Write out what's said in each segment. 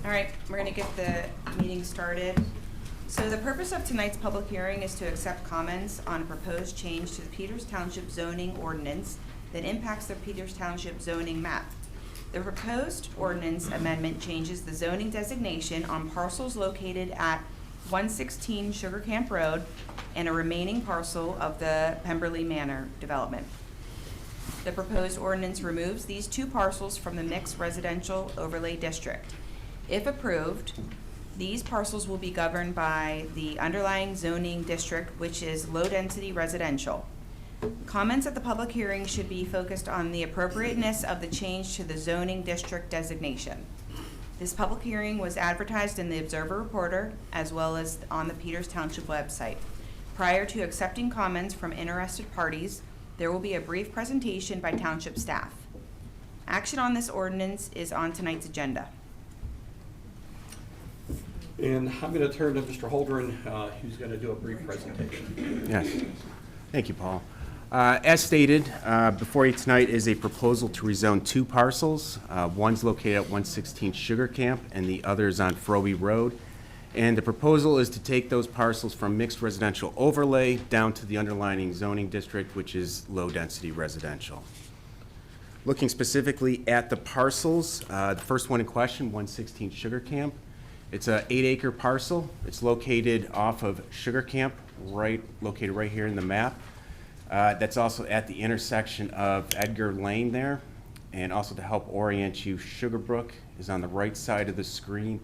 All right, we're going to get the meeting started. So the purpose of tonight's public hearing is to accept comments on a proposed change to the Peters Township zoning ordinance that impacts the Peters Township zoning map. The proposed ordinance amendment changes the zoning designation on parcels located at 116 Sugar Camp Road and a remaining parcel of the Pemberley Manor development. The proposed ordinance removes these two parcels from the mixed residential overlay district. If approved, these parcels will be governed by the underlying zoning district, which is low-density residential. Comments at the public hearing should be focused on the appropriateness of the change to the zoning district designation. This public hearing was advertised in the Observer Reporter as well as on the Peters Township website. Prior to accepting comments from interested parties, there will be a brief presentation by Township staff. Action on this ordinance is on tonight's agenda. And I'm going to turn to Mr. Holdren, who's going to do a brief presentation. Yes. Thank you, Paul. As stated, before you tonight is a proposal to rezone two parcels. One's located at 116 Sugar Camp and the other is on Frobe Road. And the proposal is to take those parcels from mixed residential overlay down to the underlying zoning district, which is low-density residential. Looking specifically at the parcels, the first one in question, 116 Sugar Camp. It's an 8-acre parcel. It's located off of Sugar Camp, located right here in the map. That's also at the intersection of Edgar Lane there. And also to help orient you, Sugarbrook is on the right side of the screen,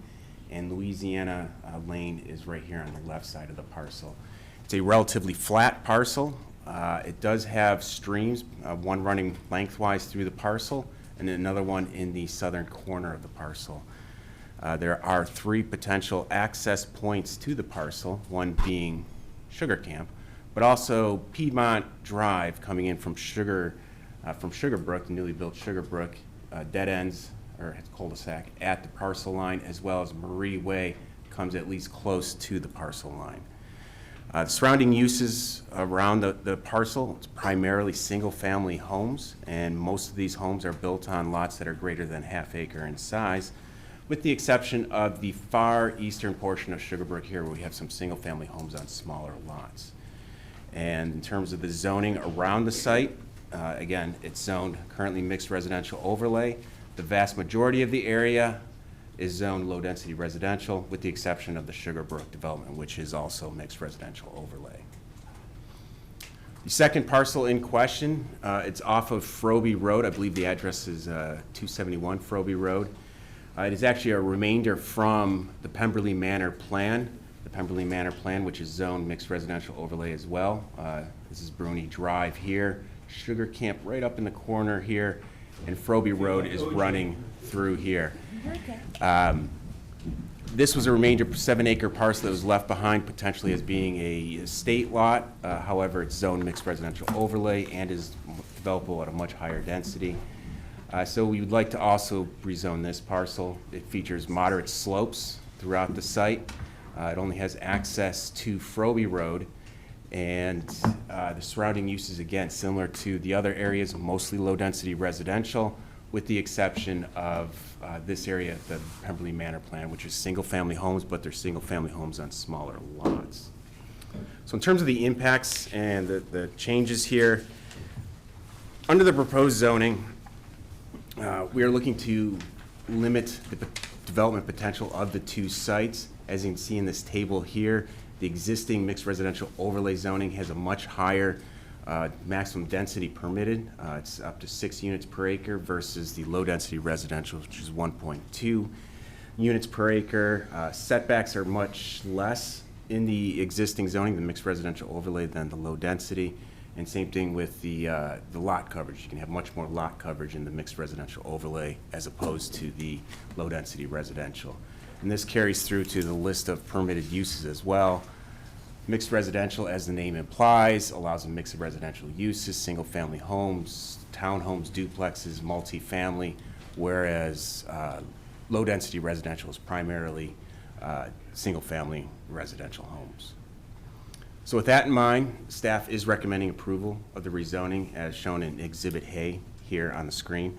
and Louisiana Lane is right here on the left side of the parcel. It's a relatively flat parcel. It does have streams, one running lengthwise through the parcel, and another one in the southern corner of the parcel. There are 3 potential access points to the parcel, one being Sugar Camp, but also Piedmont Drive coming in from Sugarbrook, the newly built Sugarbrook, dead ends, or cul-de-sac, at the parcel line, as well as Marie Way comes at least close to the parcel line. The surrounding uses around the parcel, it's primarily single-family homes, and most of these homes are built on lots that are greater than ½ acre in size, with the exception of the far eastern portion of Sugarbrook here, where we have some single-family homes on smaller lots. And in terms of the zoning around the site, again, it's zoned currently mixed residential overlay. The vast majority of the area is zoned low-density residential, with the exception of the Sugarbrook development, which is also mixed residential overlay. The second parcel in question, it's off of Frobe Road. I believe the address is 271 Frobe Road. It is actually a remainder from the Pemberley Manor plan. The Pemberley Manor plan, which is zoned mixed residential overlay as well. This is Bruni Drive here, Sugar Camp right up in the corner here, and Frobe Road is running through here. This was a remainder 7-acre parcel that was left behind potentially as being a estate lot. However, it's zoned mixed residential overlay and is developable at a much higher density. So we would like to also rezone this parcel. It features moderate slopes throughout the site. It only has access to Frobe Road, and the surrounding uses, again, similar to the other areas, mostly low-density residential, with the exception of this area, the Pemberley Manor plan, which is single-family homes, but they're single-family homes on smaller lots. So in terms of the impacts and the changes here, under the proposed zoning, we are looking to limit the development potential of the two sites. As you can see in this table here, the existing mixed residential overlay zoning has a much higher maximum density permitted. It's up to 6 units per acre versus the low density residential, which is 1.2 units per acre. Setbacks are much less in the existing zoning, the mixed residential overlay, than the low density. And same thing with the lot coverage. You can have much more lot coverage in the mixed residential overlay as opposed to the low density residential. And this carries through to the list of permitted uses as well. Mixed residential, as the name implies, allows a mix of residential uses, single family homes, townhomes, duplexes, multifamily, whereas low density residential is primarily single family residential homes. So with that in mind, staff is recommending approval of the rezoning as shown in Exhibit A here on the screen.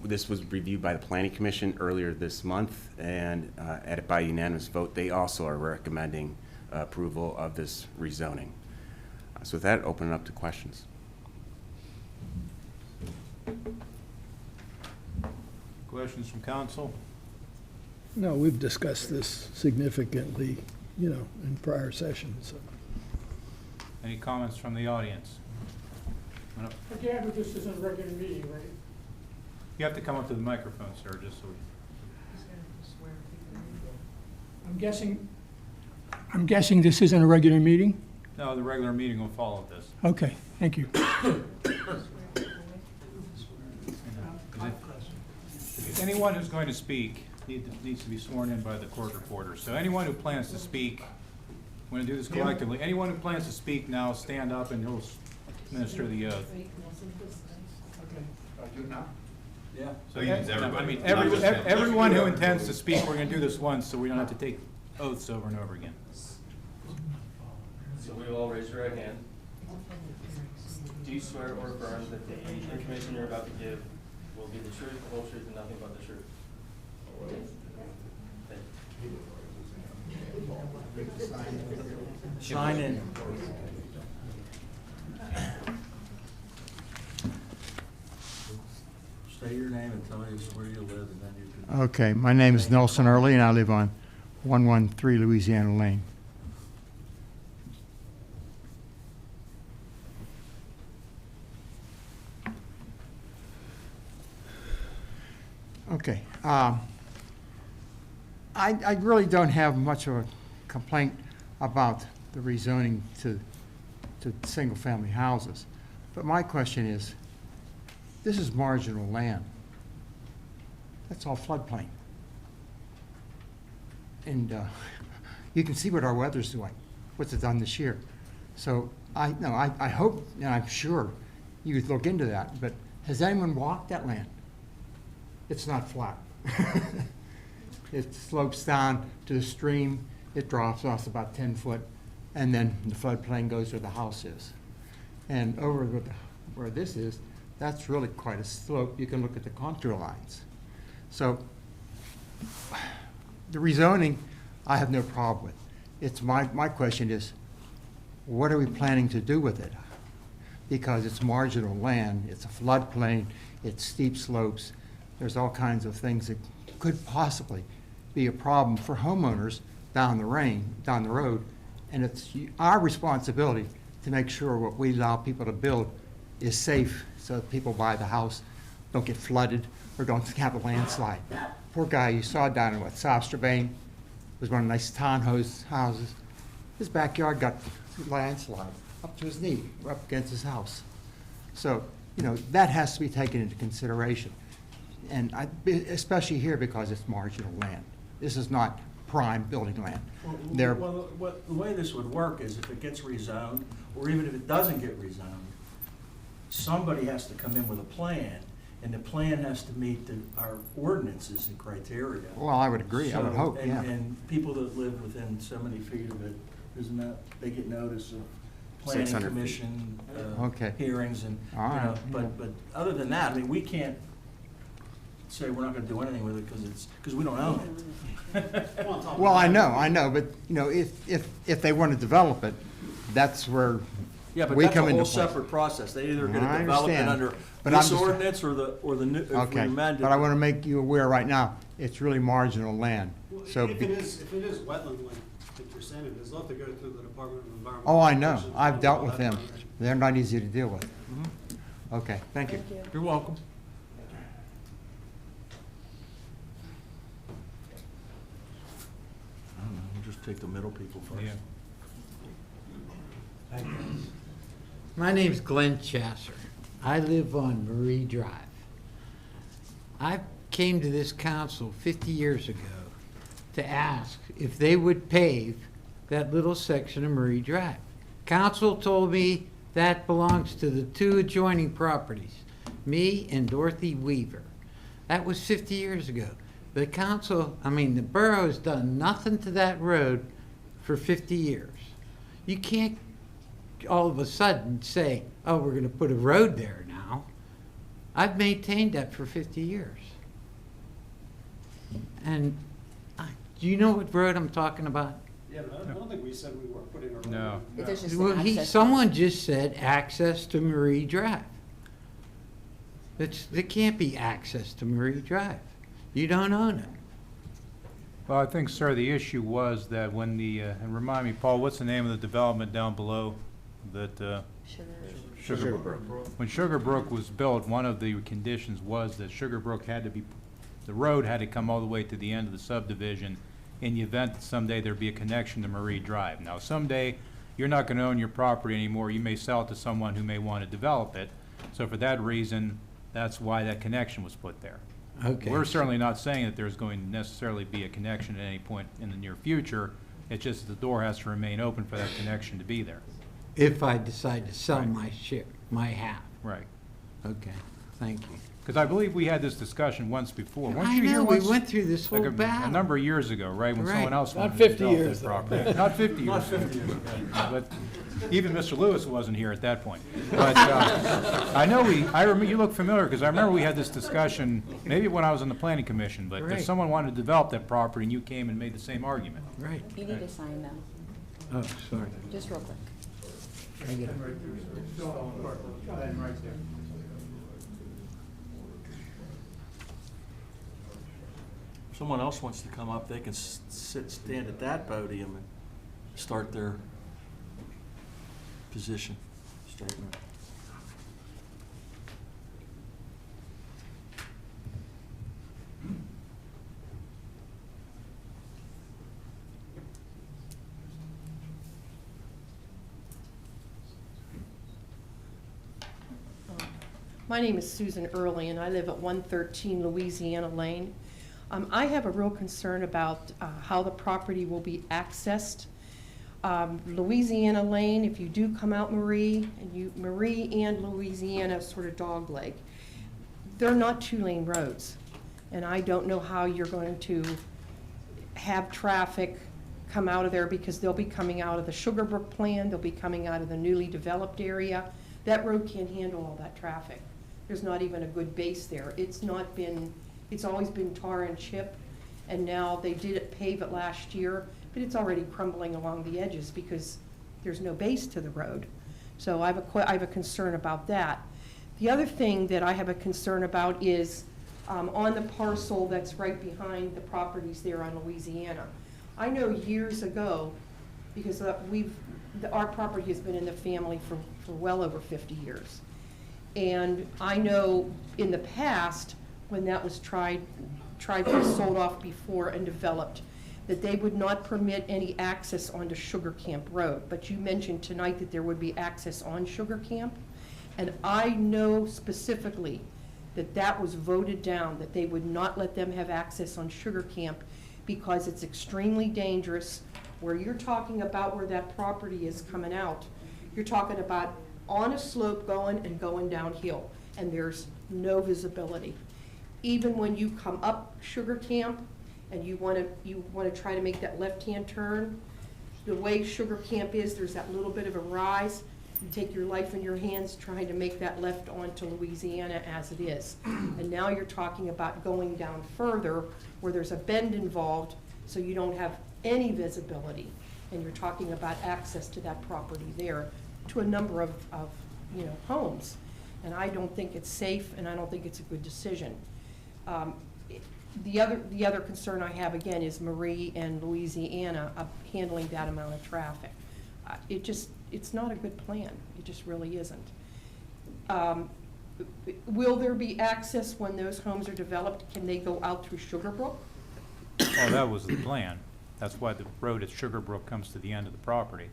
This was reviewed by the Planning Commission earlier this month, and by unanimous vote, they also are recommending approval of this rezoning. So with that, open it up to questions. Questions from council? No, we've discussed this significantly, in prior sessions. So. Any comments from the audience? Again, but this isn't a regular meeting, right? You have to come up to the microphone, sir, just so we... I'm guessing this isn't a regular meeting? No, the regular meeting will follow this. Okay, thank you. Anyone who's going to speak needs to be sworn in by the court reporter. So anyone who plans to speak, we're going to do this collectively. Anyone who plans to speak now, stand up and he'll administer the oath. Yeah. So everyone who intends to speak, we're going to do this once so we don't have to take oaths over and over again. So we will all raise your right hand. Do you swear or affirm that the information you're about to give will be the truth, the whole truth, and nothing but the truth? Sign in. Say your name and tell us where you live, and then you can... Okay, my name is Nelson Early, and I live on 113 Louisiana Lane. Okay, I really don't have much of a complaint about the rezoning to single-family houses, but my question is, this is marginal land. That's all floodplain. And you can see what our weather's doing, what's it done this year. So I hope, and I'm sure you could look into that, but has anyone walked that land? It's not flat. It slopes down to the stream, it drops off about 10 foot, and then the floodplain goes where the house is. And over where this is, that's really quite a slope. You can look at the contour lines. So the rezoning, I have no problem with. It's my question is, what are we planning to do with it? Because it's marginal land, it's a floodplain, it's steep slopes. There's all kinds of things that could possibly be a problem for homeowners down the road. And it's our responsibility to make sure what we allow people to build is safe so that people buy the house, don't get flooded, or don't have a landslide. Poor guy you saw down in South Strabane was one of the nice townhouse houses. His backyard got landslide up to his knee, up against his house. So, that has to be taken into consideration. And especially here because it's marginal land. This is not prime building land. Well, the way this would work is if it gets rezoned, or even if it doesn't get rezoned, somebody has to come in with a plan, and the plan has to meet our ordinances and criteria. Well, I would agree, I would hope, yeah. And people that live within so many feet of it, isn't that, they get notice of planning 600 feet. commission Okay. hearings and, All right, yeah. but other than that, I mean, we can't say we're not gonna do anything with it because we don't own it. Well, I know, but, if they want to develop it, that's where Yeah, but we that's a come into whole play. separate process. They either I gonna develop it understand, under but I'm this just- ordinance or the new, if we Okay, amend it. but I want to make you aware right now, it's really marginal land. So, If it is wetland land, like you're saying, it is, they'll have to go through the Department of Environmental. oh, I know, Protection. I've dealt with All them. that already. They're not easy to deal with. Okay, thank you. You're welcome. I don't know, we'll just take the middle people first. Yeah. My name's Glenn Chasser. I live on Marie Drive. I came to this council 50 years ago to ask if they would pave that little section of Marie Drive. Council told me that belongs to the two adjoining properties, me and Dorothy Weaver. That was 50 years ago. The borough has done nothing to that road for 50 years. You can't all of a sudden say, oh, we're going to put a road there now. I've maintained that for 50 years. And do you know what road I'm talking about? Yeah, but I don't think we said we were putting a road. No. If there's just Well, an access. someone just said access to Marie Drive. There can't be access to Marie Drive. You don't own it. Well, I think, sir, the issue was that when the, and remind me, Paul, what's the name of the development down below that, Sugar Brook. When Sugar Brook was built, one of the conditions was that Sugar Brook had to be, the road had to come all the way to the end of the subdivision in the event that someday there'd be a connection to Marie Drive. Now, someday, you're not gonna own your property anymore. You may sell it to someone who may want to develop it. So for that reason, that's why that connection was put there. Okay. We're certainly not saying that there's going to necessarily be a connection at any point in the near future. It's just that the door has to remain open for that connection to be there. If I decide to sell Right. my share, my half. Right. Okay, thank you. Because I believe we had this discussion once before. Weren't I you here know, we once? went through this whole Like a battle. number of years ago, right, when someone Right. else Not wanted to 50 develop years, that though. property. Not 50 years. Not 50 years ago. But even Mr. Lewis wasn't here at that point. But I know I remember, you look familiar, because I remember we had this discussion, maybe when I was on the planning commission, but if Right. someone wanted to develop that property and you came and made the same argument. Right. You need to sign though, Oh, sorry. just real quick. I get it. If someone else wants to come up, they can stand at that podium and start their position statement. My name is Susan Early, and I live at 113 Louisiana Lane. I have a real concern about how the property will be accessed. Louisiana Lane, if you do come out Marie and Louisiana sort of dogleg, they're not two-lane roads. And I don't know how you're going to have traffic come out of there, because they'll be coming out of the Sugar Brook plan, they'll be coming out of the newly developed area. That road can't handle all that traffic. There's not even a good base there. It's always been tar and chip, and now they did pave it last year, but it's already crumbling along the edges because there's no base to the road. So I have a concern about that. The other thing that I have a concern about is on the parcel that's right behind the properties there on Louisiana. I know years ago, because our property has been in the family for well over 50 years. And I know in the past, when that was tried to be sold off before and developed, that they would not permit any access onto Sugar Camp Road. But you mentioned tonight that there would be access on Sugar Camp. And I know specifically that that was voted down, that they would not let them have access on Sugar Camp because it's extremely dangerous. Where you're talking about where that property is coming out, you're talking about on a slope going downhill, and there's no visibility. Even when you come up Sugar Camp and you want to try to make that left-hand turn, the way Sugar Camp is, there's that little bit of a rise. You take your life in your hands trying to make that left onto Louisiana as it is. And now you're talking about going down further where there's a bend involved, so you don't have any visibility. And you're talking about access to that property there to a number of homes. And I don't think it's safe, and I don't think it's a good decision. The other concern I have, again, is Marie and Louisiana handling that amount of traffic. It's not a good plan. It just really isn't. Will there be access when those homes are developed? Can they go out through Sugar Brook? Oh, that was the plan. That's why the road at Sugar Brook comes to the end of the property.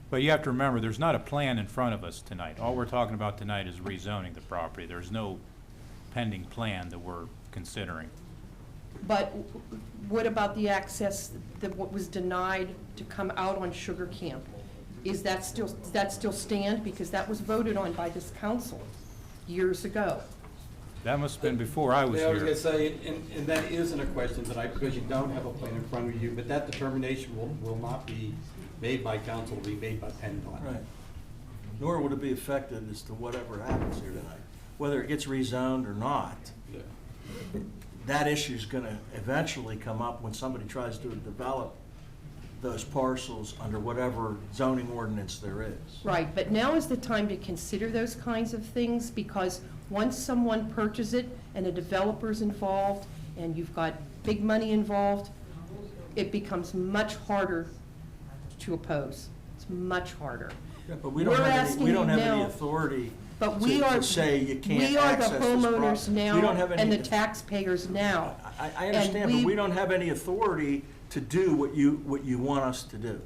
But you have to remember, there's not a plan in front of us tonight. All we're talking about tonight is rezoning the property. There's no pending plan that we're considering. But what about the access that what was denied to come out on Sugar Camp? Does that still stand? Because that was voted on by this council years ago. That must have been before I was Yeah, I was here. gonna say, and that isn't a question tonight because you don't have a plan in front of you, but that determination will not be made by council, will be made by PennDOT. Right. Nor would it be affected as to whatever happens here tonight. whether it gets rezoned or not, that issue's gonna eventually come up when somebody tries to develop those parcels under whatever zoning ordinance there is. Right, but now is the time to consider those kinds of things, because once someone purchases it and a developer's involved and you've got big money involved, it becomes much harder to oppose. It's much harder. But we don't We're have asking any, we don't you have any now- authority But we are, to say you can't we are the access this homeowners property. We now don't have and any- the taxpayers now. I understand, but we- we don't have any authority to do what you want us to do.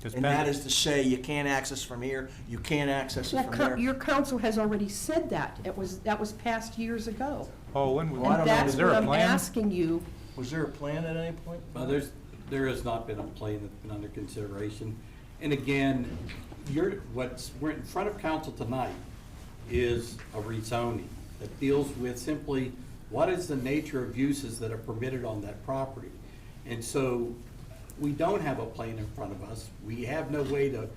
Just And that pending- is to say, you can't access from here, you can't access it Well, from there. your council has already said that. that was passed years ago. Paul, when, Well, I don't And know. that's is there what a I'm plan? asking you. Was there a plan at any point? Well, there has not been a plan that's been under consideration. And again, we're in front of council tonight is a rezoning that deals with simply what is the nature of uses that are permitted on that property. And so we don't have a plan in front of us. We have no way to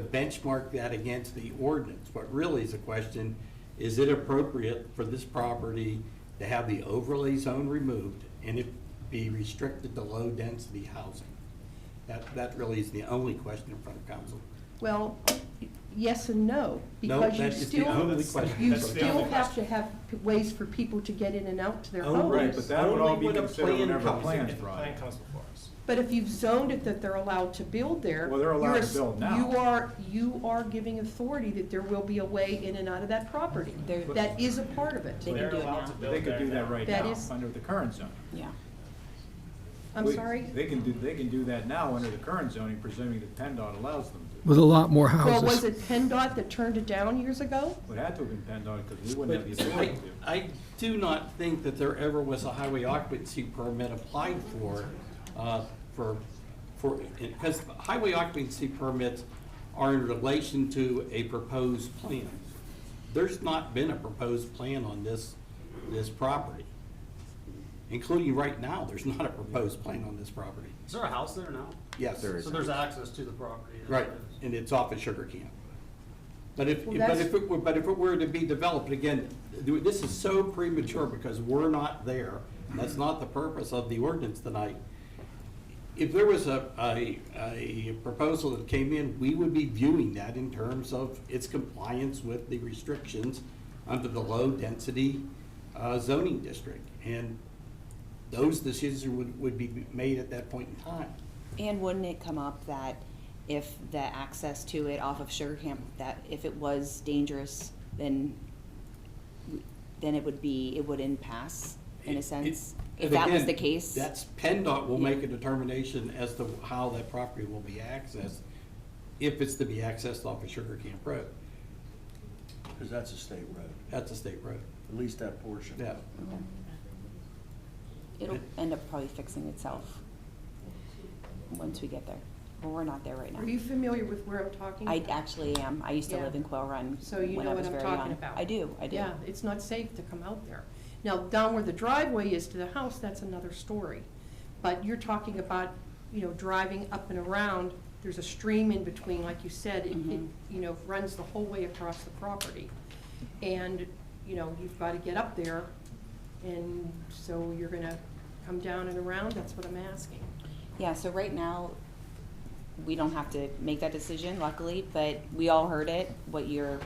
benchmark that against the ordinance. What really is the question, is it appropriate for this property to have the overlay zone removed and it be restricted to low-density housing? That really is the only question in front of council. Well, yes and no, No, because you that is the still, only question. you That's the still only have to have ways for people to get in and out to their Oh, homes. Right, but that would all be Only when a considered plan whenever the comes in. plan's If the brought. plan comes before us. But if you've zoned it that they're allowed to build there. Well, they're allowed you're to s- build now. You are giving authority that there will be a way in and out of that property. They're- That is a part of it. They can They're do it allowed now. to build They could there do that now. right That now, is- under the current zoning. Yeah. I'm sorry? They can do that now under the current zoning, presuming that PennDOT allows them to. With a lot more Well, was houses. it PennDOT that turned it down years ago? Would have to have been PennDOT, because we wouldn't have the authority to. I do not think that there ever was a highway occupancy permit applied because highway occupancy permits are in relation to a proposed plan. There's not been a proposed plan on this property. Including right now, there's not a proposed plan on this property. Is there a house there now? Yes. There is. So there's access to the property. Right, and it's off of Sugar Camp. But if, Well, but if it were to be developed, again, this is so premature because we're not there. And that's not the purpose of the ordinance tonight. If there was a proposal that came in, we would be viewing that in terms of its compliance with the restrictions under the low-density zoning district. And those decisions would be made at that point in time. And wouldn't it come up that if the access to it off of Sugar Camp, that if it was dangerous, then it wouldn't pass, in a sense? If that was Again, the case? That's, PennDOT will make a determination as to how that property will be accessed, if it's to be accessed off of Sugar Camp Road. Because that's a state road, That's a state road. at least that portion. Yeah. It'll end up probably fixing itself once we get there. Well, we're not there right now. Are you familiar with where I'm talking I about? actually am. I used to Yeah. live in Quail Run So you when know I what was I'm very talking young. about? I do. Yeah, it's not safe to come out there. Now, down where the driveway is to the house, that's another story. But you're talking about, driving up and around, there's a stream in between, like you said, it runs the whole way across the property. And, you've got to get up there, and so you're gonna come down and around, that's what I'm asking. Yeah, so right now, we don't have to make that decision, luckily, but we all heard it, what your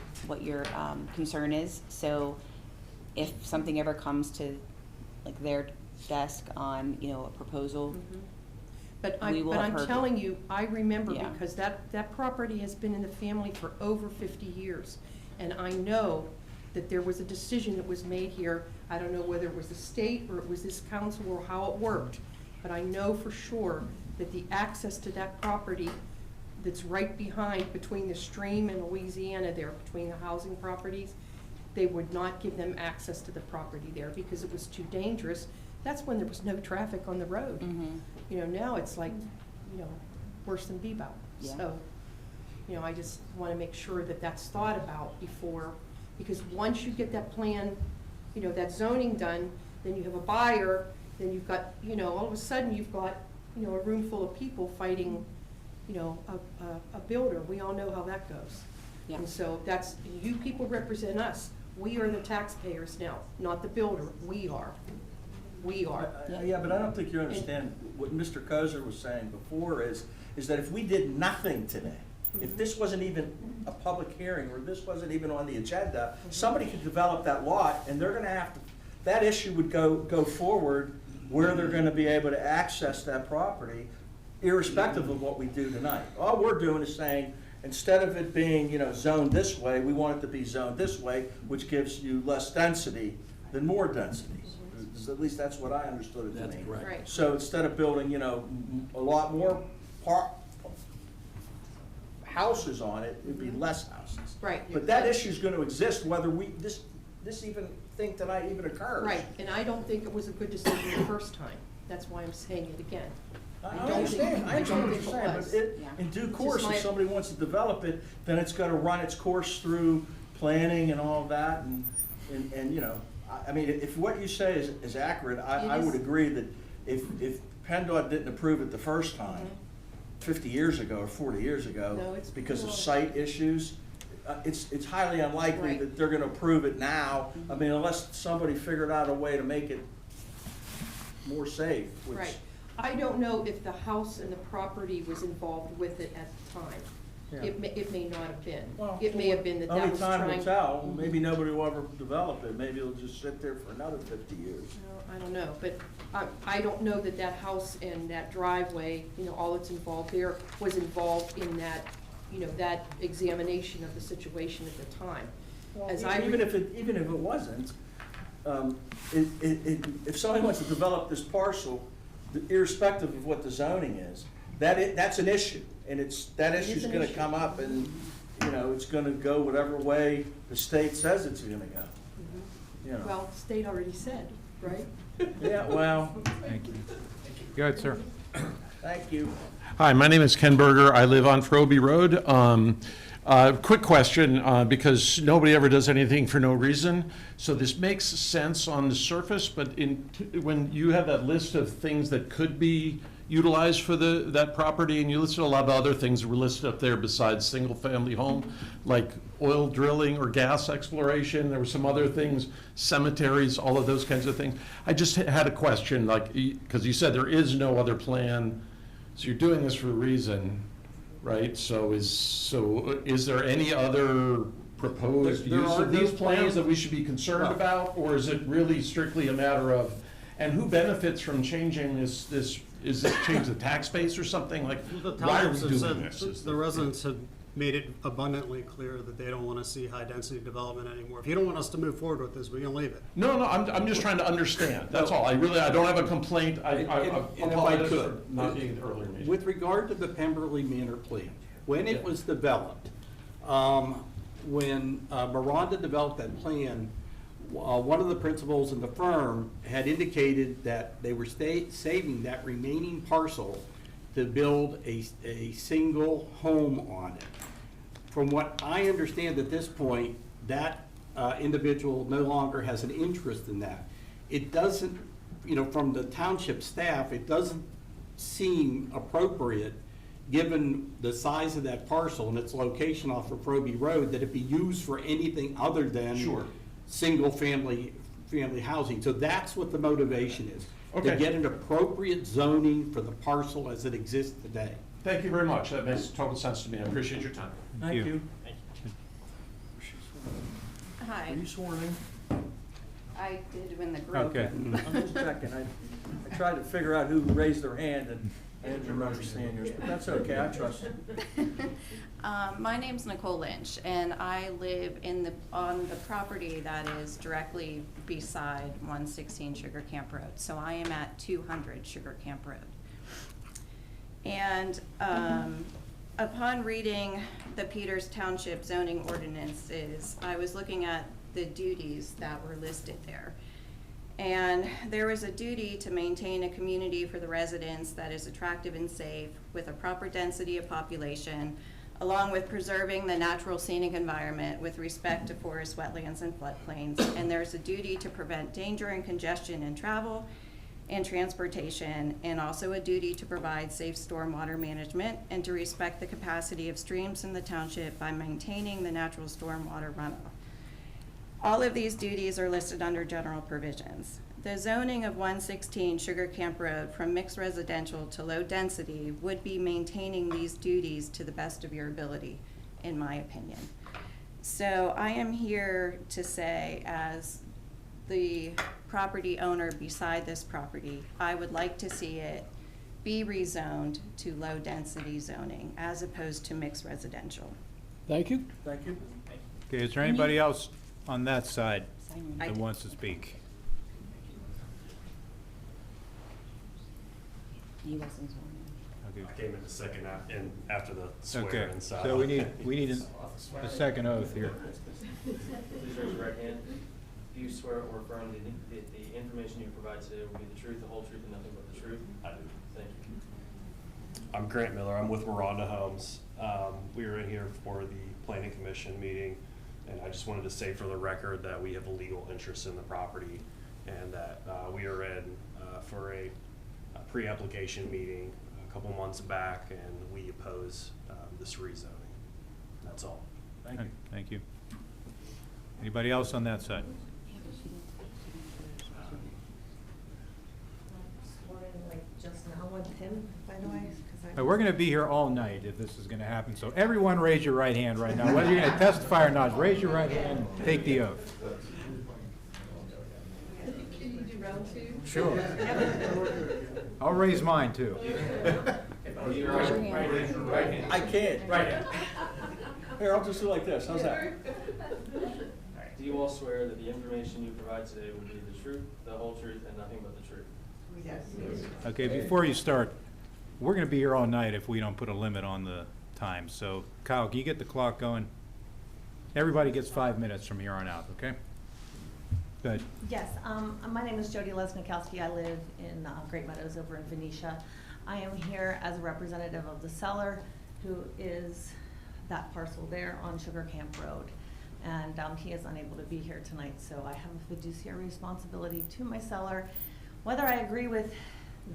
concern is. So if something ever comes to, like, their desk on, a proposal, But We will have I'm heard- telling you, I remember Yeah. because that property has been in the family for over 50 years. And I know that there was a decision that was made here. I don't know whether it was the state or it was this council or how it worked. But I know for sure that the access to that property that's right behind, between the stream and Louisiana there, between the housing properties, they would not give them access to the property there because it was too dangerous. That's when there was no traffic on the road. Now it's like, worse than Bebout. Yeah. So, I just want to make sure that that's thought about before, because once you get that plan, that zoning done, then you have a buyer, then you've got, all of a sudden you've got, a room full of people fighting, a builder. We all know how that goes. Yeah. And so you people represent us. We are the taxpayers now, not the builder. We are. We are. Yeah, but I don't think you understand what Mr. Kozer was saying before is that if we did nothing today, if this wasn't even a public hearing, or this wasn't even on the agenda, somebody could develop that lot, and they're gonna have to, that issue would go forward where they're gonna be able to access that property, irrespective of what we do tonight. All we're doing is saying, instead of it being, zoned this way, we want it to be zoned this way, which gives you less density than more density. At least that's what I understood it to That's mean. correct. Right. So instead of building, a lot more houses on it, it'd be less houses. Right. But that issue's gonna exist whether this even thing tonight even occurs. Right, and I don't think it was a good decision the first time. That's why I'm saying it again. I don't understand, think- I understand I what don't you're think it saying, was. but it, Yeah. in due It's course, just my- if somebody wants to develop it, then it's gotta run its course through planning and all of that, and I mean, if what you say is accurate, I It would is. agree that if PennDOT didn't approve it the first time, Mhm. 50 years ago or 40 years No, ago, it's because of more. site issues, it's highly unlikely Right. that they're gonna approve it now. I mean, unless somebody figured out a way to make it more safe, which. Right. I don't know if the house and the property was involved with it at the time. Yeah. It may not have been. Well, It may have been that only that was time trying. will tell. Maybe nobody will ever develop it. Maybe it'll just sit there for another 50 years. No, I don't know, but I don't know that that house and that driveway, all that's involved there was involved in that, that examination of the situation at the time. As I Even if it wasn't, if somebody wants to develop this parcel, irrespective of what the zoning is, that's an issue. And that It is issue's an gonna issue. come up, and, it's gonna go whatever way the state says it's gonna go. You know. Well, the state already said, right? Yeah, well, Thank you. Go ahead, sir. thank you. Hi, my name is Ken Berger. I live on Frobe Road. Quick question, because nobody ever does anything for no reason. So this makes sense on the surface, but when you have that list of things that could be utilized for that property, and you listed a lot of other things that were listed up there besides single-family home, like oil drilling or gas exploration, there were some other things, cemeteries, all of those kinds of things. I just had a question, because you said there is no other plan, so you're doing this for a reason, right? So is there any other proposed There use are of no these plans plans. that we should be concerned Well- about? Or is it really strictly a matter of, and who benefits from changing this, is this change the tax base or something? Like, The why are we townships have doing this? said, the residents have made it abundantly clear that they don't want to see high-density development anymore. If you don't want us to move forward with this, we can leave it. No, I'm just trying to understand, that's all. I don't have a complaint. I And if I apologize for could, not being at the earlier meeting. With regard to the Pemberley Manor plan, when it was developed, when Miranda developed that plan, one of the principals in the firm had indicated that they were saving that remaining parcel to build a single home on it. From what I understand at this point, that individual no longer has an interest in that. It doesn't, from the township staff, it doesn't seem appropriate, given the size of that parcel and its location off of Frobe Road, that it be used for anything other than Sure. single-family housing. So that's what the motivation is. To Okay. get an appropriate zoning for the parcel as it exists today. Thank you very much, that makes total sense to me, I appreciate your time. Thank you. you. Hi, Are you sworn in? I did when the group. Okay. I'm just checking. I tried to figure out who raised their hand, and I didn't remember seeing yours, but that's okay, I trust you. My name's Nicole Lynch, and I live on the property that is directly beside 116 Sugar Camp Road. So I am at 200 Sugar Camp Road. And upon reading the Peters Township zoning ordinances, I was looking at the duties that were listed there. And there was a duty to maintain a community for the residents that is attractive and safe with a proper density of population, along with preserving the natural scenic environment with respect to forest, wetlands, and floodplains. And there's a duty to prevent danger and congestion in travel and transportation, and also a duty to provide safe stormwater management and to respect the capacity of streams in the township by maintaining the natural stormwater runoff. All of these duties are listed under general provisions. The zoning of 116 Sugar Camp Road from mixed residential to low density would be maintaining these duties to the best of your ability, in my opinion. So I am here to say, as the property owner beside this property, I would like to see it be rezoned to low-density zoning as opposed to mixed residential. Thank you. Thank you. Okay, is there anybody else on that side I that d- wants to speak? Okay. I came in the second after the Okay, swearing, so. so we need a second oath here. Please raise your right hand. Do you swear or affirm that the information you provide today will be the truth, the whole truth, and nothing but the truth? I do. Thank you. I'm Grant Miller. I'm with Miranda Homes. We were in here for the planning commission meeting, and I just wanted to say for the record that we have a legal interest in the property, and that we are in for a pre-application meeting a couple months back, and we oppose this rezoning. That's all. Thank you. Thank you. Anybody else on that side? Just now with him, by the way, We're gonna be here all night if this is gonna happen, so everyone raise your right hand right now, whether you're gonna testify or not, raise your right hand, and take the oath. Can you do round two? Sure. I'll raise mine too. I can't. Right. Here, I'll just do like this. How's that? Do you all swear that the information you provide today will be the truth, the whole truth, and nothing but the truth? Yes. Okay, before you start, we're gonna be here all night if we don't put a limit on the time, so Kyle, can you get the clock going? Everybody gets 5 minutes from here on out, okay? Good. Yes, my name is Jody Lesnikowski. I live in Great Meadows over in Venetia. I am here as a representative of the seller, who is that parcel there on Sugar Camp Road. And he is unable to be here tonight, so I have a fiduciary responsibility to my seller. Whether I agree with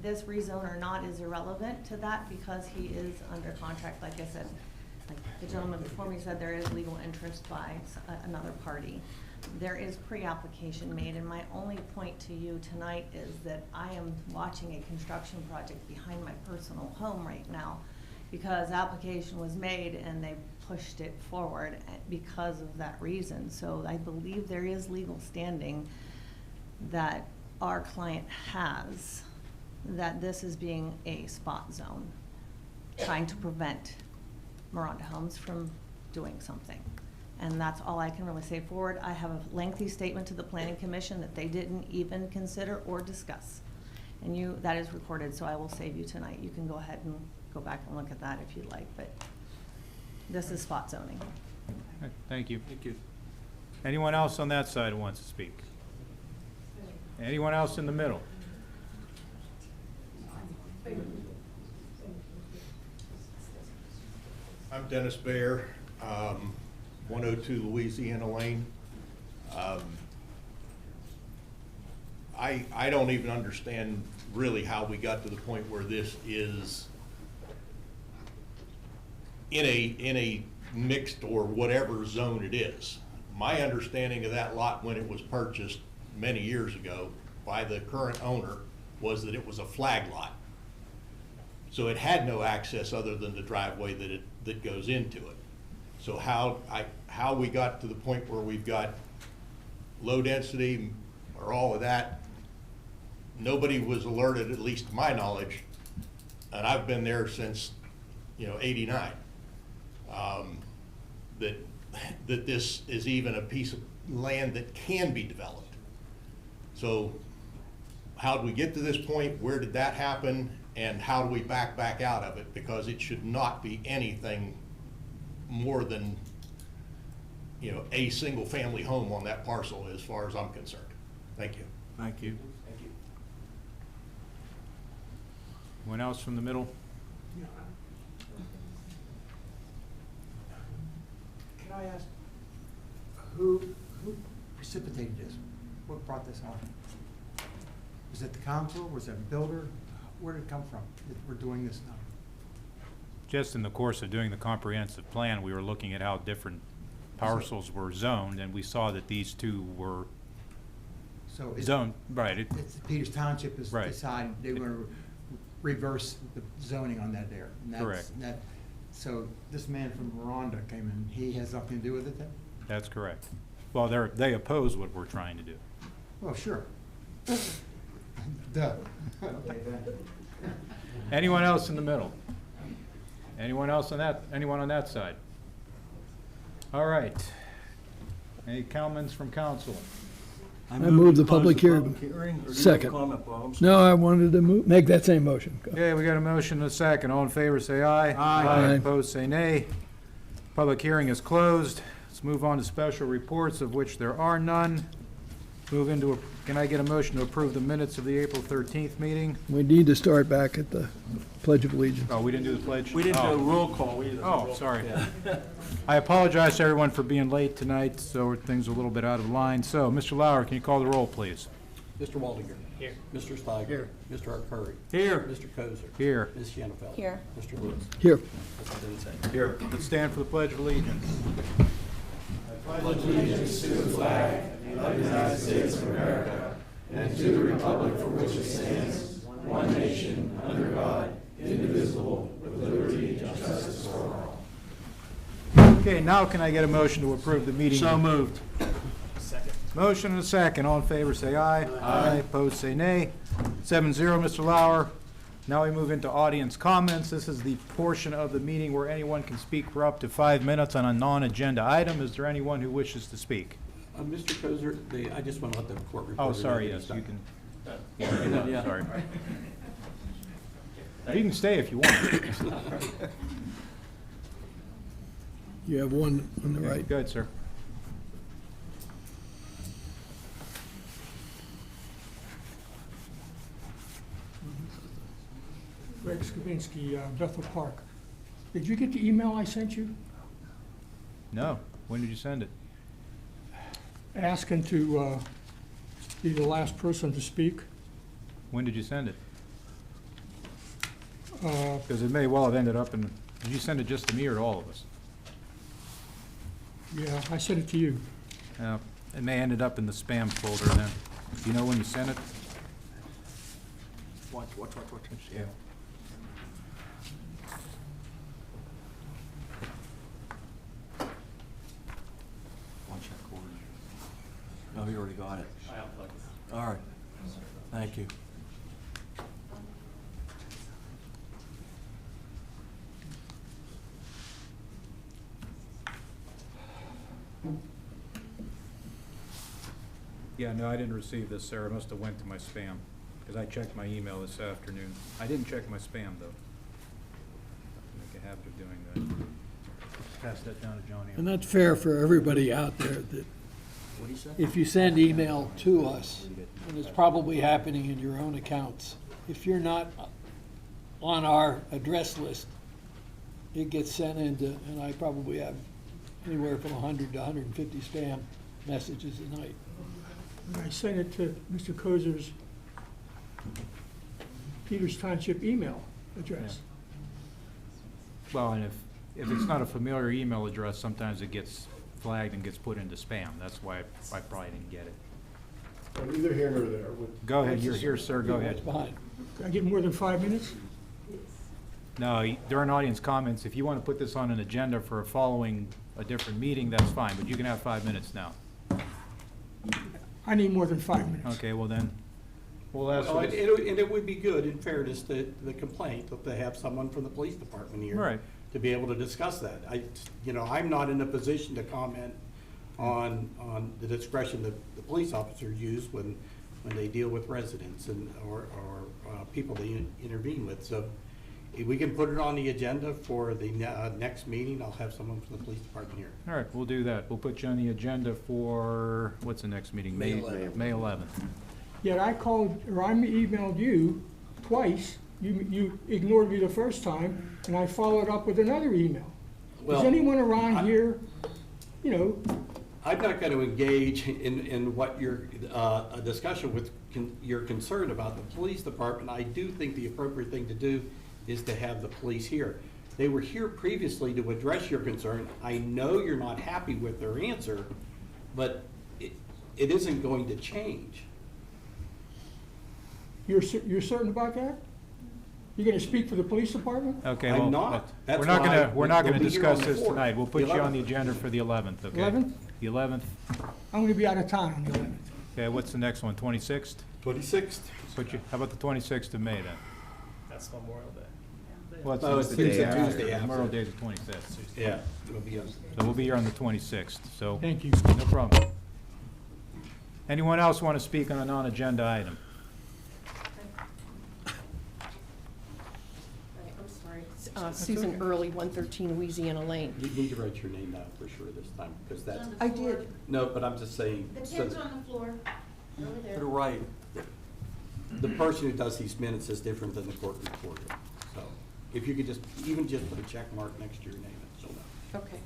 this rezone or not is irrelevant to that, because he is under contract, like I said. Like the gentleman before me said, there is legal interest by another party. There is pre-application made, and my only point to you tonight is that I am watching a construction project behind my personal home right now, because application was made and they pushed it forward because of that reason. So I believe there is legal standing that our client has, that this is being a spot zone, trying to prevent Miranda Homes from doing something. And that's all I can really say forward. I have a lengthy statement to the Planning Commission that they didn't even consider or discuss. And that is recorded, so I will save you tonight. You can go ahead and go back and look at that if you'd like, but this is spot zoning. Okay, thank you. Thank you. Anyone else on that side who wants to speak? Anyone else in the middle? I'm Dennis Baer, 102 Louisiana Lane. I don't even understand really how we got to the point where this is in a mixed or whatever zone it is. My understanding of that lot when it was purchased many years ago by the current owner was that it was a flag lot. So it had no access other than the driveway that goes into it. So how we got to the point where we've got low density or all of that, nobody was alerted, at least to my knowledge, and I've been there since, '89, that this is even a piece of land that can be developed. So how did we get to this point? Where did that happen? And how do we back out of it? Because it should not be anything more than, a single family home on that parcel as far as I'm concerned. Thank you. Thank you. Thank you. Anyone else from the middle? Can I ask, who precipitated this? What brought this on? Was it the council? Was it a builder? Where did it come from that we're doing this now? Just in the course of doing the comprehensive plan, we were looking at how different parcels were zoned, and we saw that these two were So it's, zoned, right, it's Peters Township has Right. decided they want to reverse the zoning on that there. And that's- Correct. So this man from Rwanda came in, he has something to do with it then? that's correct. Well, they oppose what we're trying to do. Well, sure. Duh. Okay, then. Anyone else in the middle? Anyone else on anyone on that side? All right. Any comments from council? I move the to close public hearing. or do you have a Second. comment, Bob? I'm No, I wanted to make that same motion. Go. Okay, we got a motion and a second. All in favor, say aye. Aye. Opposed, say nay. Public hearing is closed. Let's move on to special reports, of which there are none. Move into, can I get a motion to approve the minutes of the April 13th meeting? We need to start back at the Pledge of Allegiance. Oh, we didn't do the pledge? We didn't do Oh. a roll call either. Oh, sorry. I apologize to everyone for being late tonight, so things are a little bit out of line. So, Mr. Lauer, can you call the roll, please? Mr. Waldinger. Here. Mr. Steiger. Here. Mr. Arcuri. Here. Mr. Kozer. Here. Ms. Shanafelt. Here. Mr. Lewis. Here. Mr. Dennison. Here. Let's stand for the Pledge of Allegiance. Okay, now can I get a motion to approve the meeting? So moved. Motion and a second. All in favor, say aye. Aye. Opposed, say nay. 7-0, Mr. Lauer. Now we move into audience comments. This is the portion of the meeting where anyone can speak for up to 5 minutes on a non-agenda item. Is there anyone who wishes to speak? Mr. Kozer, I just want to let the court reporter. Oh, know sorry, that yes, he's you done. can. Yeah. Sorry. You can stay if you want. You have one on the right. Go ahead, sir. Greg Skavinsky, Bethel Park. Did you get the email I sent you No. When did you send it? asking to be the last person to speak? When did you send it? Uh, Because it may well have ended up in, did you send it just to me or to all of us? Yeah, I sent it to you. It may ended up in the spam folder then. Do you know when you sent it? Watch. Yeah. Watch that corner. Oh, you already got it. All right. Thank you. Yeah, no, I didn't receive this, Sarah. It must have went to my spam, because I checked my email this afternoon. I didn't check my spam, though. Make a habit of doing that. Pass that down to Johnny. And that's fair for everybody out there, that What do you say? if you send email to us, and it's probably happening in your own accounts, if you're not on our address list, it gets sent into, and I probably have anywhere from 100 to 150 spam messages a night. And I sent it to Mr. Kozer's Peters Township email address. Well, and if it's not a familiar email address, sometimes it gets flagged and gets put into spam. That's why I probably didn't get it. Neither here nor there. Go ahead, you're here, sir, go ahead. It's behind. Can I get more than 5 minutes? No, during audience comments, if you want to put this on an agenda for a different meeting, that's fine, but you can have 5 minutes now. I need more than 5 minutes. Okay, well then, we'll ask Well, for and this. it would be good, in fairness to the complaint, that they have someone from the police department here. Right. To be able to discuss that. I'm not in a position to comment on the discretion that the police officers use when they deal with residents or people they intervene with. So if we can put it on the agenda for the next meeting, I'll have someone from the police department here. All right, we'll do that. We'll put you on the agenda for, what's the next meeting? May 11th. May 11th. Yet I called, or I emailed you twice. You ignored me the first time, and I followed up with another email. Well, Is anyone around here, you know, I'm not going to engage in what a discussion with your concern about the police department. I do think the appropriate thing to do is to have the police here. They were here previously to address your concern. I know you're not happy with their answer, but it isn't going to change. You're certain about that? You're gonna speak for the police department? Okay, I'm well, not. That's we're not why gonna, we're not we'll gonna be here on discuss the this 4th, tonight. We'll put the you on the 11th. agenda for the 11th, okay? 11th? The 11th? I'm gonna be out of town on the 11th. Okay, what's the next one, 26th? 26th. How about the 26th of May then? That's Memorial Day. Well, No, it's Tuesday Tuesday after. Memorial Day is the 25th. Yeah. It'll be on. So we'll be here on the 26th, so. Thank you. No problem. Anyone else want to speak on a non-agenda item? I'm sorry. Susan Early, 113 Louisiana Lane. You need to write your name down for sure this time, because that's, I did. no, but I'm just saying. The so pen's on the floor, over To there. the right. the person who does these minutes is different than the court reporter. So if you could just, even just put a check mark next to your name, so. Okay.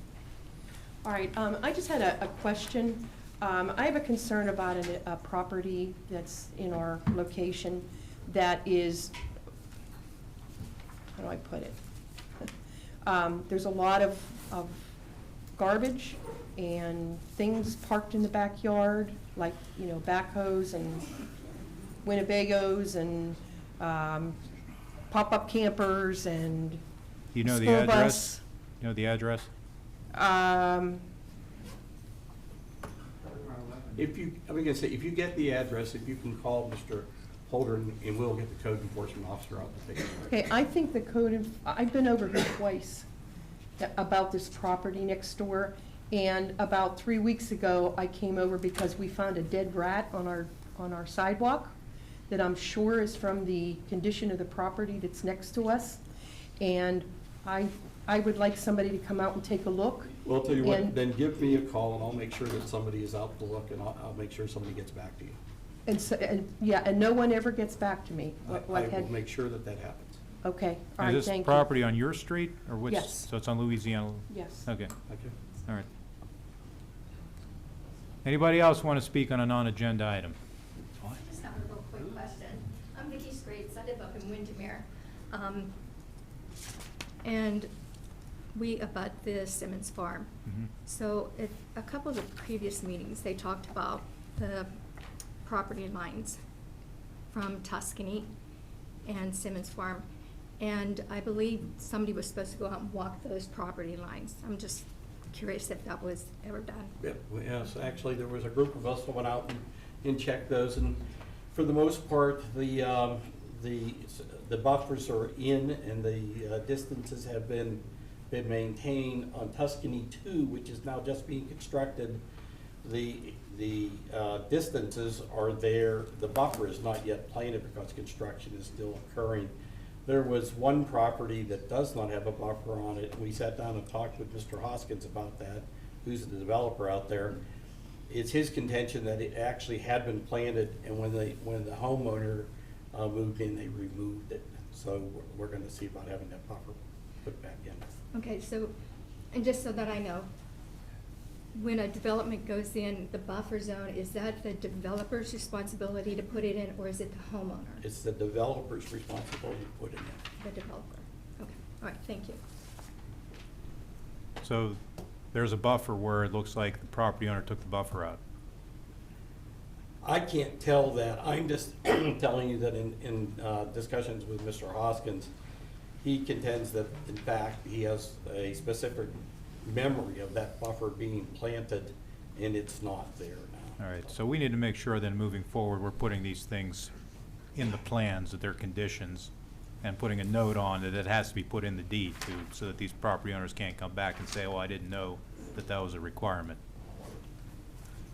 All right, I just had a question. I have a concern about a property that's in our location that is, how do I put it? There's a lot of garbage and things parked in the backyard, like, you know, backhoes and Winnebagos and pop-up campers and You know the school address? bus. You know the address? If you, I'm gonna say, if you get the address, if you can call Mr. Holder and we'll get the code enforcement officer out to take a look. Okay, I think the I've been over here twice about this property next door, and about 3 weeks ago, I came over because we found a dead rat on our sidewalk that I'm sure is from the condition of the property that's next to us, and I would like somebody to come out and take a look. Well, I'll tell you what, And- then give me a call and I'll make sure that somebody is out to look and I'll make sure somebody gets back to you. And so, and no one ever gets back to me. I What had- will make sure that that happens. Okay, all right, Is thank this you. property on your street, or which? Yes. So it's on Louisiana? Yes. Okay, Okay. all right. Anybody else want to speak on a non-agenda item? I just have a real quick question. I'm Vicki Straits, I live up in Windermere. And we abut the Simmons Farm. Mhm. So at a couple of the previous meetings, they talked about the property lines from Tuscany and Simmons Farm. And I believe somebody was supposed to go out and walk those property lines. I'm just curious if that was ever done. Yeah, yes, actually, there was a group of us that went out and checked those, and for the most part, the buffers are in and the distances have been maintained. On Tuscany 2, which is now just being constructed, the distances are there. The buffer is not yet planted because construction is still occurring. There was one property that does not have a buffer on it. We sat down and talked with Mr. Hoskins about that, who's the developer out there. It's his contention that it actually had been planted, and when the homeowner moved in, they removed it. So we're gonna see about having that buffer put back in. Okay, so, and just so that I know, when a development goes in the buffer zone, is that the developer's responsibility to put it in, or is it the homeowner? It's the developer's responsibility to put it in. The developer. Okay, all right, thank you. So there's a buffer where it looks like the property owner took the buffer out. I can't tell that. I'm just telling you that in discussions with Mr. Hoskins, he contends that, in fact, he has a specific memory of that buffer being planted, and it's not there now. All right, so we need to make sure then moving forward, we're putting these things in the plans, that they're conditions, and putting a note on that it has to be put in the deed too, so that these property owners can't come back and say, oh, I didn't know that that was a requirement.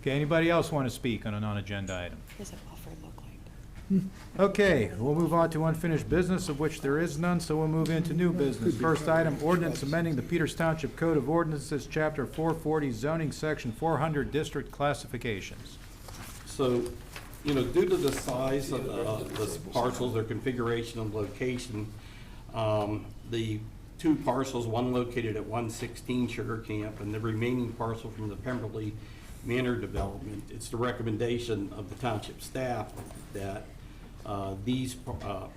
Okay, anybody else want to speak on a non-agenda item? What does that buffer look like? Okay, we'll move on to unfinished business, of which there is none, so we'll move into new business. First item, ordinance amending the Peters Township Code of Ordinances, Chapter 440, zoning, Section 400, district classifications. So, you know, due to the size of the parcels, their configuration and location, the two parcels, one located at 116 Sugar Camp and the remaining parcel from the Pemberley Manor development, it's the recommendation of the township staff that these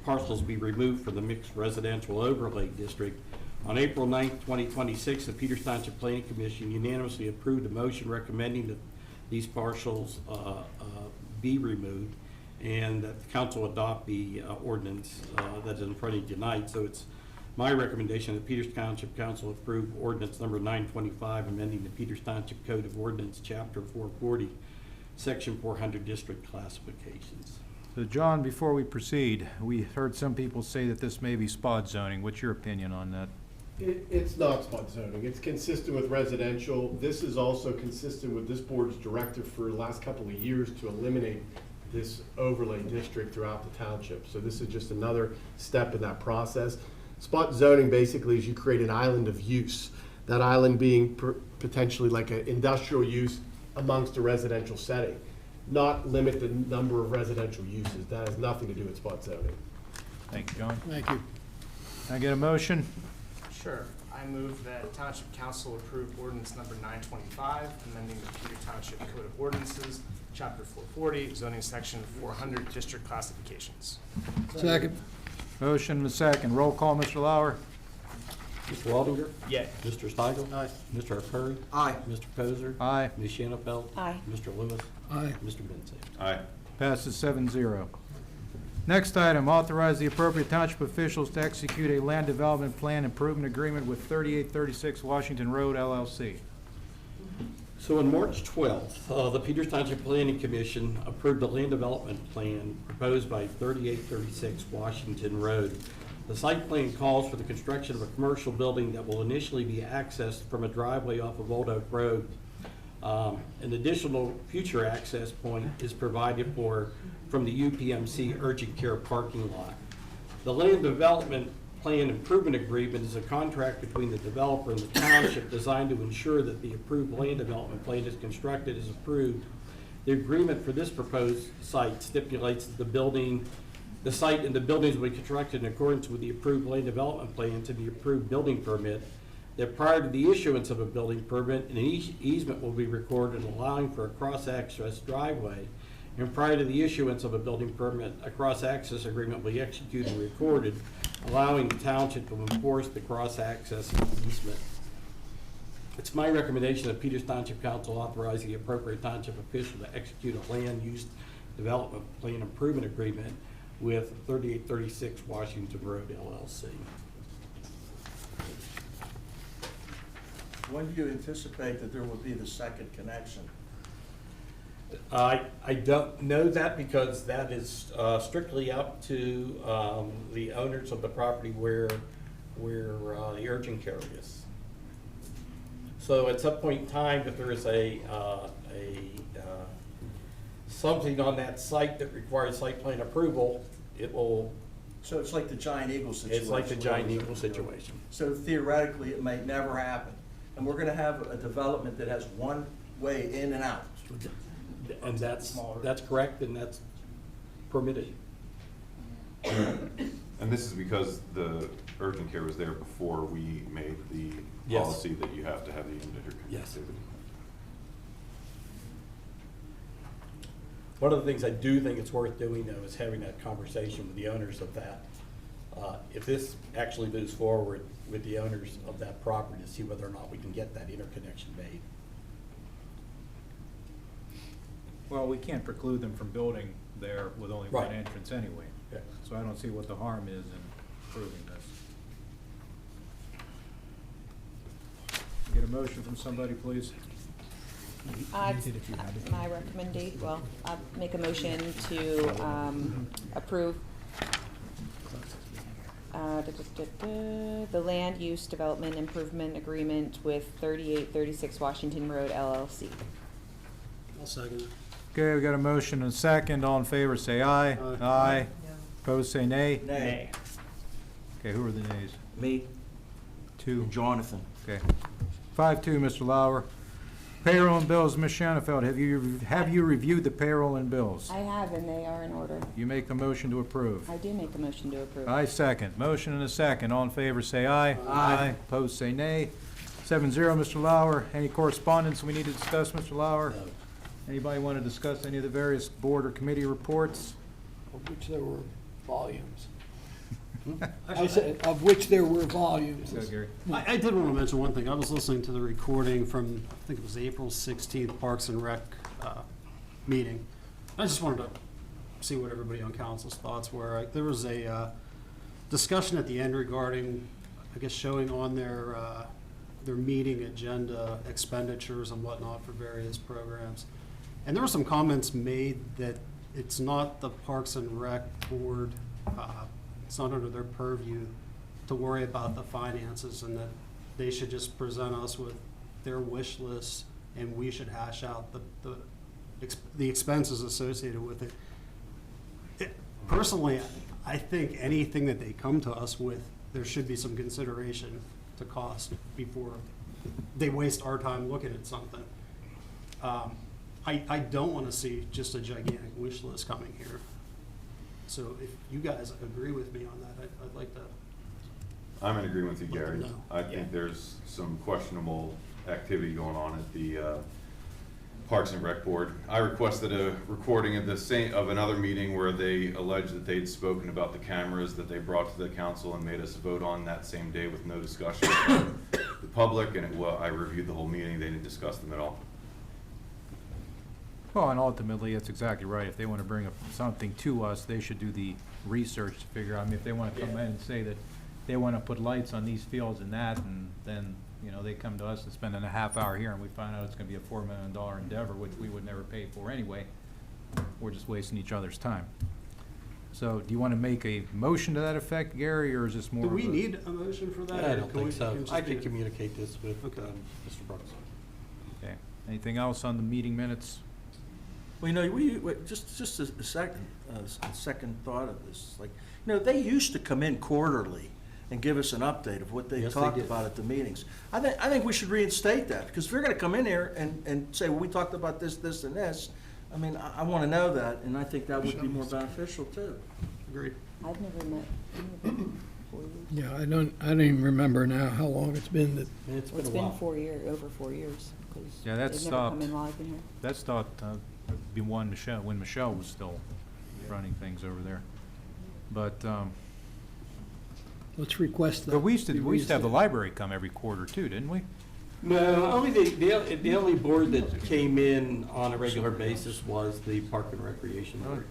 parcels be removed from the mixed residential overlay district On April 9th, 2026, the Peters Township Planning Commission unanimously approved a motion recommending that these parcels be removed and that the council adopt the ordinance that's in front of you tonight. So it's my recommendation that Peters Township Council approve ordinance number 925, amending the Peters Township Code of Ordinance, Chapter 440, Section 400, District Classifications. So John, before we proceed, we heard some people say that this may be spot zoning. What's your opinion on that? It's not spot zoning. It's consistent with residential. This is also consistent with this board's directive for the last couple of years to eliminate this overlay district throughout the township. So this is just another step in that process. Spot zoning basically is you create an island of use. That island being potentially like an industrial use amongst a residential setting. Not limit the number of residential uses. That has nothing to do with spot zoning. Thank you, John. Thank you. Can I get a motion? Sure. I move that Township Council approve ordinance number 925, amending the Peters Township Code of Ordinances, Chapter 440, zoning section 400, district classifications. Second. Motion and a second. Roll call, Mr. Lauer. Mr. Waldinger? Yay. Mr. Steigel? Aye. Mr. Arcuri? Aye. Mr. Poser? Aye. Ms. Shanafelt? Aye. Mr. Lewis? Aye. Mr. Bensing? Aye. Passes 7-0. Next item, authorize the appropriate township officials to execute a land development plan improvement agreement with 3836 Washington Road LLC. So on March 12th, the Peters Township Planning Commission approved a land development plan proposed by 3836 Washington Road. The site plan calls for the construction of a commercial building that will initially be accessed from a driveway off of Old Oak Road. An additional future access point is provided for from the UPMC urgent care parking lot. The land development plan improvement agreement is a contract between the developer and the township designed to ensure that the approved land development plan is constructed as approved. The agreement for this proposed site stipulates that the site and the buildings will be constructed in accordance with the approved land development plan to the approved building permit, that prior to the issuance of a building permit, an easement will be recorded allowing for a cross-access driveway, and prior to the issuance of a building permit, a cross-access agreement will be executed and recorded, allowing the township to enforce the cross-access easement. It's my recommendation that Peters Township Council authorize the appropriate township official to execute a land use development plan improvement agreement with 3836 Washington Road LLC. When do you anticipate that there will be the second connection? I don't know that because that is strictly up to the owners of the property where the urgent care is. So at some point in time, if there is something on that site that requires site plan approval, it will. So it's like the Giant Eagle situation? It's like the Giant Eagle situation. So theoretically, it may never happen. And we're gonna have a development that has one way in and out. And that's correct, and that's permitted. And this is because the urgent care was there before we made the Yes. policy that you have to have the interconnectivity. Yes. One of the things I do think it's worth doing, though, is having that conversation with the owners of that. If this actually moves forward with the owners of that property to see whether or not we can get that interconnection made. Well, we can't preclude them from building there with only one Right. entrance anyway. Yeah. So I don't see what the harm is in approving this. Get a motion from somebody, please. My recommendation, well, I'll make a motion to approve the land use development improvement agreement with 3836 Washington Road LLC. I'll second it. Okay, we got a motion and a second. All in favor, say aye. Aye. Opposed, say nay. Nay. Okay, who are the nays? Me, Two. Jonathan. Okay. 5-2, Mr. Lauer. Payroll and bills, Ms. Shanafeld, have you reviewed the payroll and bills? I have, and they are in order. You make a motion to approve. I do make a motion to approve. I second. Motion and a second. All in favor, say aye. Aye. Opposed, say nay. 7-0, Mr. Lauer. Any correspondence we need to discuss, Mr. Lauer? No. Anybody want to discuss any of the various board or committee reports? Of which there were volumes. I said, of which there were volumes. Go, Gary. I did want to mention one thing. I was listening to the recording from, I think it was April 16th Parks and Rec meeting. I just wanted to see what everybody on council's thoughts were. There was a discussion at the end regarding, I guess, showing on their meeting agenda expenditures and whatnot for various programs. And there were some comments made that it's not the Parks and Rec board, it's not under their purview to worry about the finances, and that they should just present us with their wish lists and we should hash out the expenses associated with it. Personally, I think anything that they come to us with, there should be some consideration to cost before they waste our time looking at something. I don't want to see just a gigantic wish list coming here. So if you guys agree with me on that, I'd like to. I'm in agreement with you, Let them Gary. know. I think there's some questionable activity going on at the Parks and Rec Board. I requested a recording of another meeting where they alleged that they'd spoken about the cameras that they brought to the council and made us vote on that same day with no discussion from the public, and I reviewed the whole meeting. They didn't discuss them at all. Well, and ultimately, that's exactly right. If they want to bring up something to us, they should do the research to figure out, I mean, if they want to come in and say that they want to put lights on these fields and that, and then, you know, they come to us and spend a half hour here and we find out it's going to be a $4 million endeavor, which we would never pay for anyway. We're just wasting each other's time. So do you want to make a motion to that effect, Gary, or is this more Do of we a- need a motion for that? I or don't can we- think so. can just I be- can communicate this with Okay. Mr. Brooks. Okay. Anything else on the meeting minutes? Well, you know, just a second thought of this. Like, you know, they used to come in quarterly and give us an update of what they Yes, they talked did. about at the meetings. I think we should reinstate that, because if they're gonna come in here and say, well, we talked about this, this, and this, I mean, I wanna know that, and I think that would be more beneficial too. Agreed. I've never met any of them. 4 years. Yeah, I don't even remember now how long it's been that, It's Well, been it's a been while. 4 years, over 4 years, because Yeah, that they've never come stopped. in while I've been here. That's thought, be when Michelle was still running things over there. But, let's request that. but we used to have the reinstated. library come every quarter too, didn't we? No, only the only board that came in on a regular basis was the Park and Recreation Board.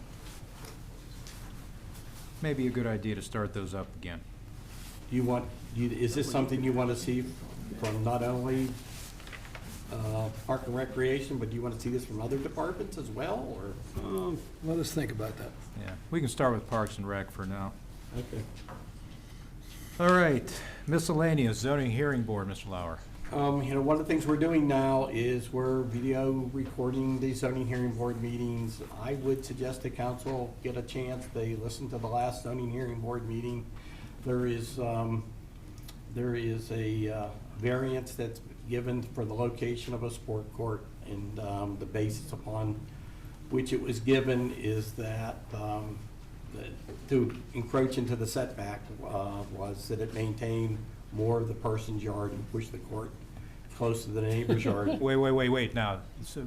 Maybe a good idea to start those up again. Is this something you want to see from not only Park and Recreation, but do you want to see this from other departments as well, or? Let us think about that. Yeah, we can start with Parks and Rec for now. Okay. All right, miscellaneous zoning hearing board, Mr. Lauer. You know, one of the things we're doing now is we're video recording the zoning hearing board meetings. I would suggest the council get a chance, they listen to the last zoning hearing board meeting. There is a variance that's given for the location of a sport court, and the basis upon which it was given is that to encroach into the setback was that it maintained more of the person's yard and push the court close to the neighbor's yard. Wait, now, so,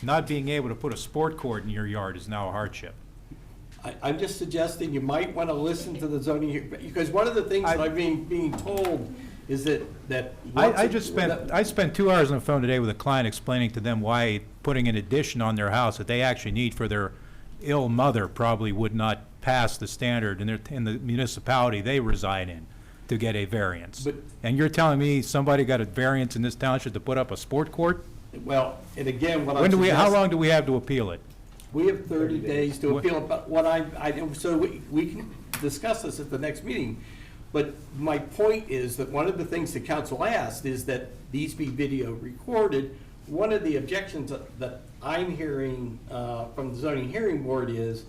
not being able to put a sport court in your yard is now a hardship. I'm just suggesting you might want to listen to the zoning, because one of the things that I'm being told is that. I spent 2 hours on the phone today with a client explaining to them why putting an addition on their house that they actually need for their ill mother probably would not pass the standard in the municipality they reside in to get a variance. And you're telling me somebody got a variance in this township to put up a sport court? Well, and again, what I'm How suggesting. long do we have to appeal it? We have 30 days to appeal, but so we can discuss this at the next meeting. But my point is that one of the things the council asked is that these be video recorded. One of the objections that I'm hearing from the zoning hearing board is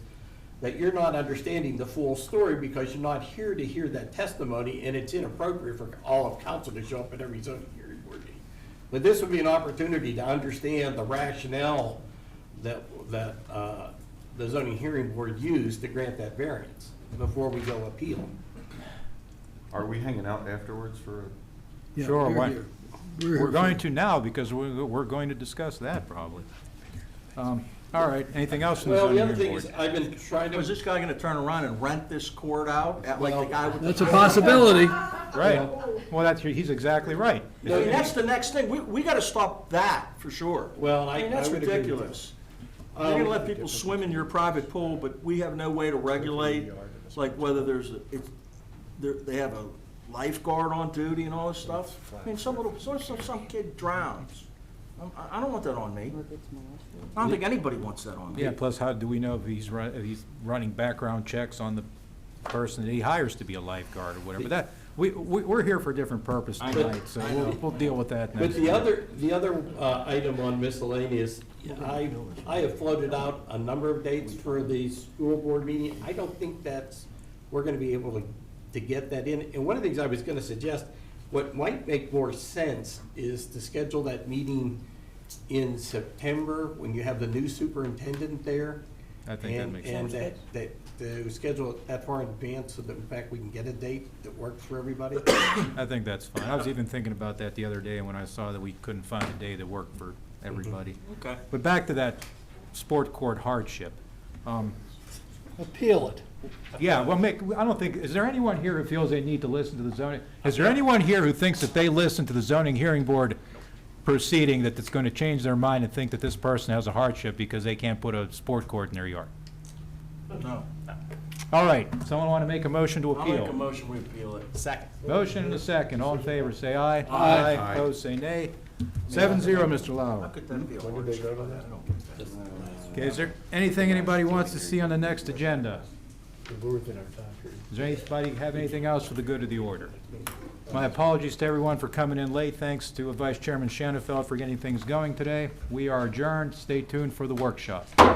that you're not understanding the full story because you're not here to hear that testimony, and it's inappropriate for all of council to show up at every zoning hearing board meeting. But this would be an opportunity to understand the rationale that the zoning hearing board used to grant that variance before we go appeal. Are we hanging out afterwards for? Yeah, Sure, we're why- here. We're going to now because we're going to discuss that probably. All right, anything else from the Well, the zoning other hearing thing board? is, I've been trying Was to, this guy gonna turn around and rent this court out, like the guy with the... That's a possibility. Right, well, he's exactly right. I mean, that's the next thing. We gotta stop that, for sure. well, I mean, that's would agree with ridiculous. you. You're gonna let people swim in your private pool, but we have no way to regulate, like whether they have a lifeguard on duty and all this stuff. I mean, some kid drowns. I don't want that on me. I don't think anybody wants that on me. Yeah, plus how do we know if he's running background checks on the person that he hires to be a lifeguard or whatever? That, we're here for a different purpose I know, tonight, so I know. we'll deal with that next. But the other item on miscellaneous, I have floated out a number of dates for the school board meeting. I don't think we're gonna be able to get that in. And one of the things I was gonna suggest, what might make more sense is to schedule that meeting in September, when you have the new superintendent there. I think that makes sense. And that to schedule it that far in advance, so that in fact we can get a date that works for everybody. I think that's fine. I was even thinking about that the other day when I saw that we couldn't find a day that worked for everybody. Okay. But back to that sport court hardship. Appeal it. Yeah, well, Mick, I don't think, is there anyone here who feels they need to listen to the zoning? Is there anyone here who thinks that they listen to the zoning hearing board proceeding, that it's going to change their mind and think that this person has a hardship because they can't put a sport court in their yard? No. All right, someone want to make a motion to I'll make a appeal? motion, we appeal it. Second. Motion and a second. All in favor, say aye. Aye. Opposed, say nay. 7-0, Mr. How Lauer. could that be a hardship? I don't get that. Okay, is there anything anybody wants to see on the next agenda? Does anybody have anything else for the good of the order? My apologies to everyone for coming in late. Thanks to Vice Chairman Shanafeld for getting things going today. We are adjourned. Stay tuned for the workshop.